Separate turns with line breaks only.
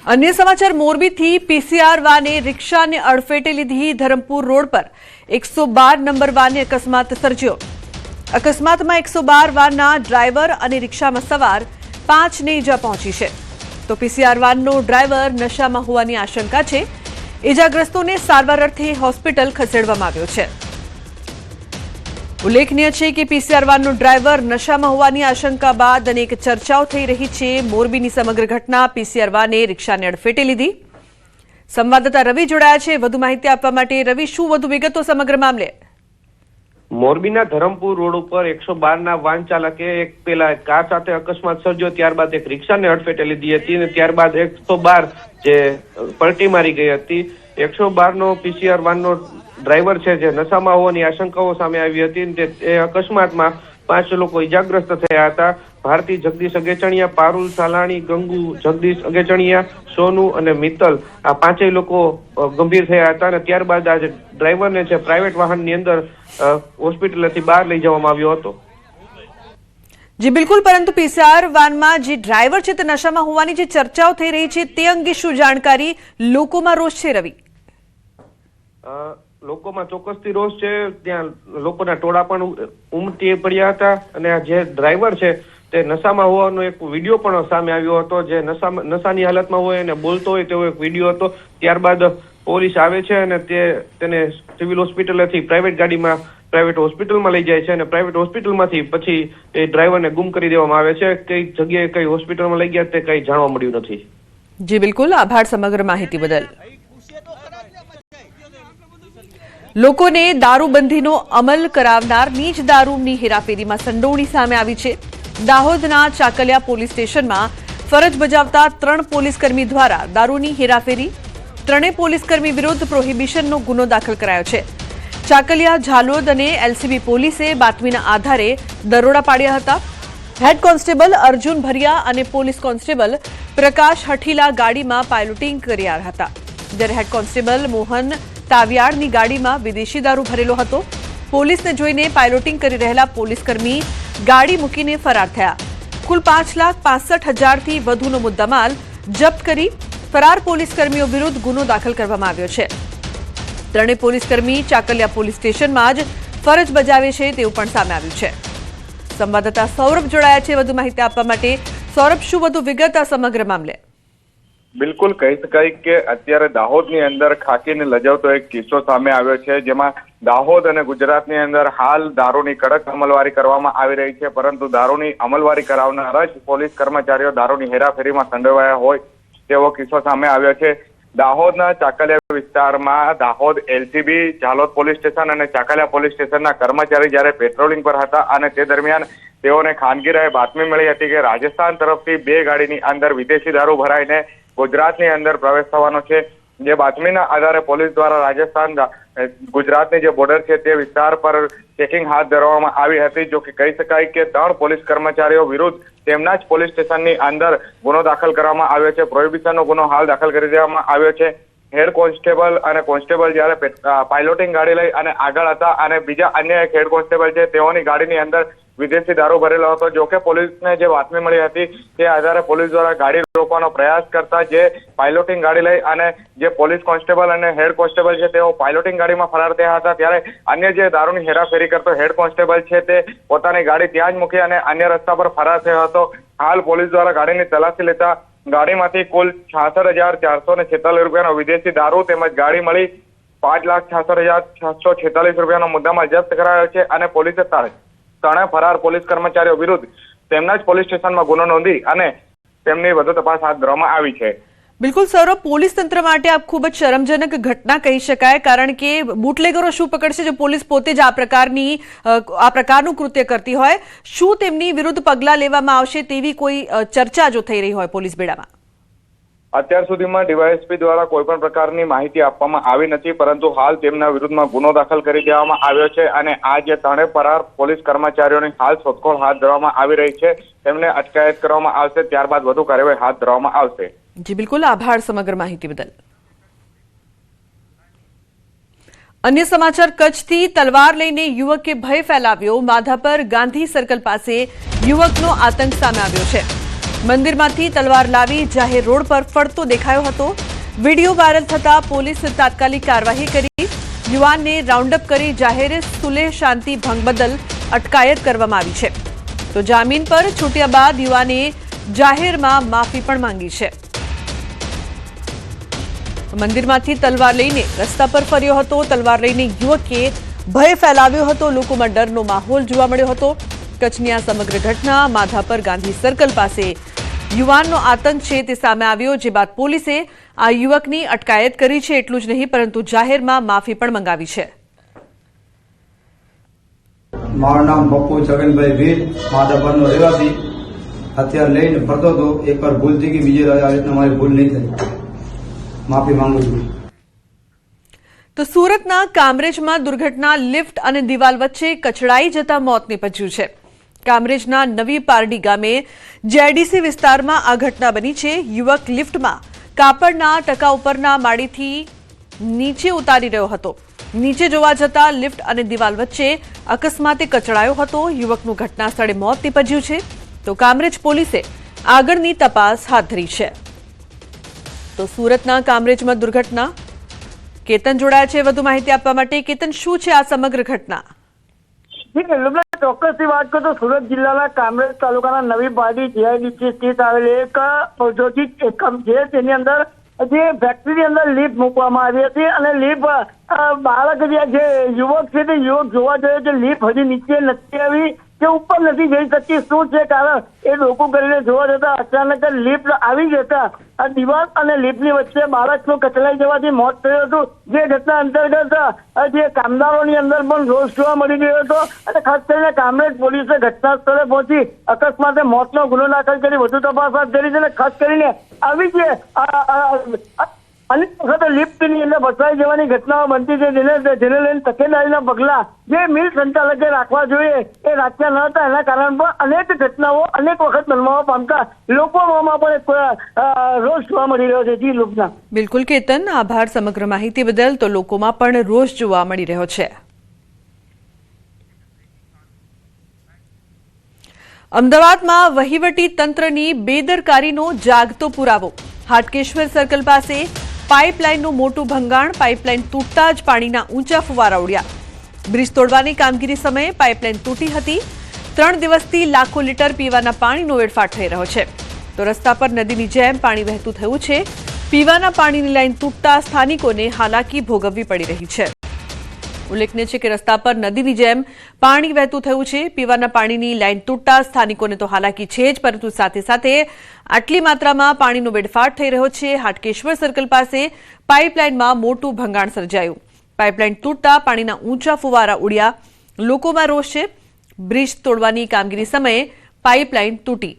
अन्य समाचार मोरबीथी पीसीआर वाने रिक्षाने अड़फेटे लीधी। धरमपुर रोड पर 112 नंबर वाने अकस्मात सर्ज्यो। अकस्मातमां 112 वानना ड्राइवर अने रिक्षामां सवार 5 ने ईजा पहोंची छे। तो पीसीआर वाननो ड्राइवर नशामां होवानी आशंका छे। ईजाग्रस्तोने सारवार अर्थे होस्पिटल खसेडवामां આવ્યો છે। उल्लेखनीय है कि पीसीआर वाननो ड्राइवर नशामां होवानी आशंका बाद अनेक चर्चाओं थई रही है। मोरबीनी समग्र घटना पीसीआर वाने रिक्षाने अड़फेटे लीधी। संवाददाता रवि जोड़ाया है વધુ माहिती आपवा माटे। रवि, शुं વધુ विगतो समग्र मामले?
मोरबीना धरमपुर रोड पर 112 ना वाहन चालके एक पेला कार साथे अकस्मात सर्ज्यो, त्यारबाद एक रिक्षाने अड़फेटे लीधी हती अने त्यारबाद 112 जे पलटी मारी गई हती। 112 नो पीसीआर वाननो ड्राइवर है जे नशामां होवानी आशंकाओ सामे आवी हती। ते अकस्मातमां 5 लोग इजाग्रस्त थया हता। भारती जगदीश अगेचणिया, पारुल सालाणी, गंगू जगदीश अगेचणिया, सोनू अने मित्तल आ 5 लोग गंभीर थया हता अने त्यारबाद आज ड्राइवर ने प्राइवेट वाहननी अंदर होस्पिटलथी बहार लई जवामां આવ્યો હતો।
जी बिल्कुल, परंतु पीसीआर वानमा जे ड्राइवर छे ते नशामां होवानी जे चर्चाओ थई रही छे ते अंगे शुं जानकारी? लोकोमां रोष छे रवि?
लोकोमां ચોક્કસથી રોષ છે। ત્યાં લોકોના ટોળા પણ ઉમટી પડ્યા હતા અને આ જે ડ્રાઈવર છે તે નશામાં હોવાનો એક વિડીયો પણ સામે આવ્યો હતો। જે નશાની હાલતમાં હોય અને બોલતો હોય તેવો એક વિડીયો હતો। ત્યારબાદ પોલીસ આવે છે અને તેને સિવિલ હોસ્પિટલથી પ્રાઇવેટ ગાડીમાં પ્રાઇવેટ હોસ્પિટલમાં લઈ જાય છે અને પ્રાઇવેટ હોસ્પિટલમાંથી પછી એ ડ્રાઈવરને ગુમ કરી દેવામાં આવે છે। કઈ જગ્યાએ કઈ હોસ્પિટલમાં લઈ ગયા તે કઈ જાણવા મળ્યું નથી।
जी बिल्कुल, आभार समग्र माहिती बदल। लोकोने दारूबंधीनो अमल करावनारनी ज दारूनी हेराफेरीमां संडोवणी सामे आवी छे। दाहोदना चाकलिया पोलीस स्टेशनमां फरज बजावता 3 पोलीसकर्मी द्वारा दारूनी हेराफेरी, 3 पोलीसकर्मी विरुद्ध प्रोहिबिशननो गुनो दाखल करायो छे। चाकलिया, झालोद अने एलसीबी पोलीसे बातमीना आधारे दरोड़ा पाड्या हता। हेड कोन्स्टेबल अर्जुन भरिया अने पोलीस कोन्स्टेबल प्रकाश हठीला गाड़ीमां पायलोटिंग कर्या हता। ज्यारे हेड कोन्स्टेबल मोहन तावियाड़नी गाड़ीमां विदेशी दारू भरेलो हतो। पोलीसने जोईने पायलोटिंग करी रहेला पोलीसकर्मी गाड़ी मूकीने फरार थया। कुल 5,65,000 थी वधुनो मुद्दामाल जप्त करी फरार पोलीसकर्मीओ विरुद्ध गुनो दाखल करवामां આવ્યો છે। ત્રણેય પોલીસકર્મી ચાકલિયા પોલીસ સ્ટેશનમાં જ ફરજ બજાવે છે તેવું પણ સામે આવ્યું છે। સંવાદદાતા સૌરભ જોડાયા છે વધુ માહિતી આપવા માટે। સૌરભ, શું વધુ વિગત આ સમગ્ર મામલે?
બિલકુલ કહી શકાય કે અત્યારે દાહોદની અંદર ખાકીને લજાવતો એક કિસ્સો સામે આવ્યો છે, જેમાં દાહોદ અને ગુજરાતની અંદર હાલ દારૂની કડક અમલવારી કરવામાં આવી રહી છે, પરંતુ દારૂની અમલવારી કરાવનાર જ પોલીસ કર્મચારીઓ દારૂની હેરાફેરીમાં સંડોવાયા હોય તેવો કિસ્સો સામે આવ્યો છે। દાહોદના ચાકલિયા વિસ્તારમાં Dahod LCB, Jhalod police station અને ચાકલિયા પોલીસ સ્ટેશનના કર્મચારી જ્યારે પેટ્રોલિંગ પર હતા અને તે દરમિયાન તેઓને ખાનગી રાહે બાતમી મળી હતી કે રાજસ્થાન તરફથી 2 ગાડીની અંદર વિદેશી દારૂ ભરાઈને ગુજરાતની અંદર પ્રવેશ થવાનો છે। જે બાતમીના આધારે પોલીસ દ્વારા રાજસ્થાન ગુજરાતની જે બોર્ડર છે તે વિસ્તાર પર ચેકિંગ હાથ ધરવામાં આવી હતી। જો કે કહી શકાય કે 3 પોલીસ કર્મચારીઓ વિરુદ્ધ તેમના જ પોલીસ સ્ટેશનની અંદર ગુનો દાખલ કરવામાં આવ્યો છે। પ્રોહિબિશનનો ગુનો હાલ દાખલ કરી દેવામાં આવ્યો છે। હેડ કોન્સ્ટેબલ અને કોન્સ્ટેબલ જ્યારે પાયલોટિંગ ગાડી લઈ અને આગળ હતા અને બીજા અન્ય એક હેડ કોન્સ્ટેબલ છે તેઓની ગાડીની અંદર વિદેશી દારૂ ભરેલો હતો। જો કે પોલીસને જે બાતમી મળી હતી તે આધારે પોલીસ દ્વારા ગાડી રોકવાનો પ્રયાસ કરતા જે પાયલોટિંગ ગાડી લઈ અને જે પોલીસ કોન્સ્ટેબલ અને હેડ કોન્સ્ટેબલ છે તેઓ પાયલોટિંગ ગાડીમાં ફરાર થયા હતા, ત્યારે અન્ય જે દારૂની હેરાફેરી કરતો હેડ કોન્સ્ટેબલ છે તે પોતાની ગાડી ત્યાં જ મૂકી અને અન્ય રસ્તા પર ફરાર થયો હતો। હાલ પોલીસ દ્વારા ગાડીની તલાશી લેતા ગાડીમાંથી કુલ 66,446 રૂપિયાનો વિદેશી દારૂ તેમજ ગાડી મળી 5,66,646 રૂપિયાનો મુદ્દામાલ જપ્ત કરાયો છે અને પોલીસે 3 ફરાર પોલીસ કર્મચારીઓ વિરુદ્ધ તેમના જ પોલીસ સ્ટેશનમાં ગુનો નોંધી અને તેમની વધુ તપાસ હાથ ધરવામાં આવી છે।
બિલકુલ સૌરભ, પોલીસ તંત્ર માટે આ ખૂબ જ શરમજનક ઘટના કહી શકાય, કારણ કે બુટલેગરો શું પકડશે જો પોલીસ પોતે જ આ પ્રકારનું કૃત્ય કરતી હોય? શું તેમની વિરુદ્ધ પગલાં લેવામાં આવશે તેવી કોઈ ચર્ચા જો થઈ રહી હોય પોલીસ બેડામાં?
અત્યાર સુધીમાં ડીવાયએસપી દ્વારા કોઈ પણ પ્રકારની માહિતી આપવામાં આવી નથી, પરંતુ હાલ તેમના વિરુદ્ધમાં ગુનો દાખલ કરી દેવામાં આવ્યો છે અને આ જે 3 ફરાર પોલીસ કર્મચારીઓની હાલ શોધખોળ હાથ ધરવામાં આવી રહી છે તેમને અટકાયત કરવામાં આવશે, ત્યારબાદ વધુ કાર્યવાહી હાથ ધરવામાં આવશે।
જી બિલકુલ, આભાર સમગ્ર માહિતી બદલ। अन्य समाचार, कच्छथी तलवार लईने युवके भय फैलाव्यो। माधापर गांधी सर्कल पासे युवकनो आतंक सामे आव्यो छे। મંદિરમાંથી તલવાર લાવી જાહેર રોડ પર ફરતો દેખાયો હતો। વિડીયો વાયરલ થતા પોલીસે તાત્કાલિક કાર્યવાહી કરી યુવાનને રાઉન્ડઅપ કરી જાહેર સુલેહ શાંતિ ભંગ બદલ અટકાયત કરવામાં આવી છે। તો જામીન પર છૂટ્યા બાદ યુવાને જાહેરમાં માફી પણ માંગી છે। મંદિરમાંથી તલવાર લઈને રસ્તા પર ફર્યો હતો। તલવાર લઈને યુવકે ભય ફેલાવ્યો હતો। લોકોમાં ડરનો માહોલ જોવા મળ્યો હતો। કચ્છની આ સમગ્ર ઘટના માધાપર ગાંધી સર્કલ પાસે યુવાનનો આતંક છે તે સામે આવ્યો, જે બાદ પોલીસે આ યુવકની અટકાયત કરી છે। એટલું જ નહીં પરંતુ જાહેરમાં માફી પણ મંગાવી છે।
મારું નામ બપ્પુ છગનભાઈ ભીલ, માધાપરનો રહેવાસી। હથિયાર લઈને ફરતો હતો। એકવાર ભૂલ થઈ ગઈ, બીજી વાર આવી રીતના મારી ભૂલ નહીં થાય, માફી માંગુ છું।
તો સુરતના કામરેજમાં દુર્ઘટના, લિફ્ટ અને દિવાલ વચ્ચે કચડાઈ જતા મોત નીપજ્યું છે। કામરેજના નવી પારડી ગામે જેડીસી વિસ્તારમાં આ ઘટના બની છે। યુવક લિફ્ટમાં કાપડના ટકા ઉપરના માળીથી નીચે ઉતારી રહ્યો હતો। નીચે જોવા જતા લિફ્ટ અને દિવાલ વચ્ચે અકસ્માતે કચડાયો હતો। યુવકનું ઘટના સ્થળે મોત નીપજ્યું છે। તો કામરેજ પોલીસે આગળની તપાસ હાથ ધરી છે। તો સુરતના કામરેજમાં દુર્ઘટના, કેતન જોડાયા છે વધુ માહિતી આપવા માટે। કેતન, શું છે આ સમગ્ર ઘટના?
ચોક્કસથી વાત કરું તો સુરત જિલ્લાના કામરેજ તાલુકાના નવી પારડી જીઆઈડીસી સ્થિત આવેલી એક ઔદ્યોગિક એકમ છે। તેની અંદર જે ફેક્ટરીની અંદર લિફ્ટ મૂકવામાં આવી હતી અને લિફ્ટ બાળક જે યુવક છે તે યુવક જોવા જોઈએ કે લિફ્ટ હજી નીચે નથી આવી કે ઉપર નથી જઈ શકતી, શું છે કારણ એ લોકો કરીને જોવા જતા અચાનક લિફ્ટ આવી જતા આ દિવાલ અને લિફ્ટની વચ્ચે બાળકનું કચડાઈ જવાથી મોત થયું હતું। જે ઘટના અંતર્ગત જે કામદારોની અંદર પણ રોષ જોવા મળી ગયો હતો અને ખાસ કરીને કામરેજ પોલીસે ઘટના સ્થળે પહોંચી અકસ્માતે મોતનો ગુનો દાખલ કરી વધુ તપાસ હાથ ધરી છે। અને ખાસ કરીને આવી જે અનેક વખત લિફ્ટની અંદર ફસાઈ જવાની ઘટનાઓ બનતી છે, જેને લઈને તકેદારીના પગલાં જે મિલ સંચાલકે રાખવા જોઈએ એ રાખ્યા ન હતા। એના કારણે પણ અનેક ઘટનાઓ અનેક વખત બનવા પામતા લોકોમાં પણ એક રોષ જોવા મળી રહ્યો છે। જી લુબના।
બિલકુલ કેતન, આભાર સમગ્ર માહિતી બદલ। તો લોકોમાં પણ રોષ જોવા મળી રહ્યો છે। અમદાવાદમાં વહીવટી તંત્રની બેદરકારીનો જાગતો પુરાવો। હાટકેશ્વર સર્કલ પાસે પાઇપલાઇનનું મોટું ભંગાણ, પાઇપલાઇન તૂટતા જ પાણીના ઊંચા ફુવારા ઉડ્યા। બ્રિજ તોડવાની કામગીરી સમયે પાઇપલાઇન તૂટી હતી। 3 દિવસથી લાખો લીટર પીવાના પાણીનો વેડફાટ થઈ રહ્યો છે। તો રસ્તા પર નદીની જેમ પાણી વહેતું થયું છે। પીવાના પાણીની લાઇન તૂટતા સ્થાનિકોને હાલાકી ભોગવવી પડી રહી છે। ઉલ્લેખનીય છે કે રસ્તા પર નદીની જેમ પાણી વહેતું થયું છે। પીવાના પાણીની લાઇન તૂટતા સ્થાનિકોને તો હાલાકી છે જ, પરંતુ સાથે સાથે આટલી માત્રામાં પાણીનો વેડફાટ થઈ રહ્યો છે। હાટકેશ્વર સર્કલ પાસે પાઇપલાઇનમાં મોટું ભંગાણ સર્જાયું। પાઇપલાઇન તૂટતા પાણીના ઊંચા ફુવારા ઉડ્યા। લોકોમાં રોષ છે। બ્રિજ તોડવાની કામગીરી સમયે પાઇપલાઇન તૂટી।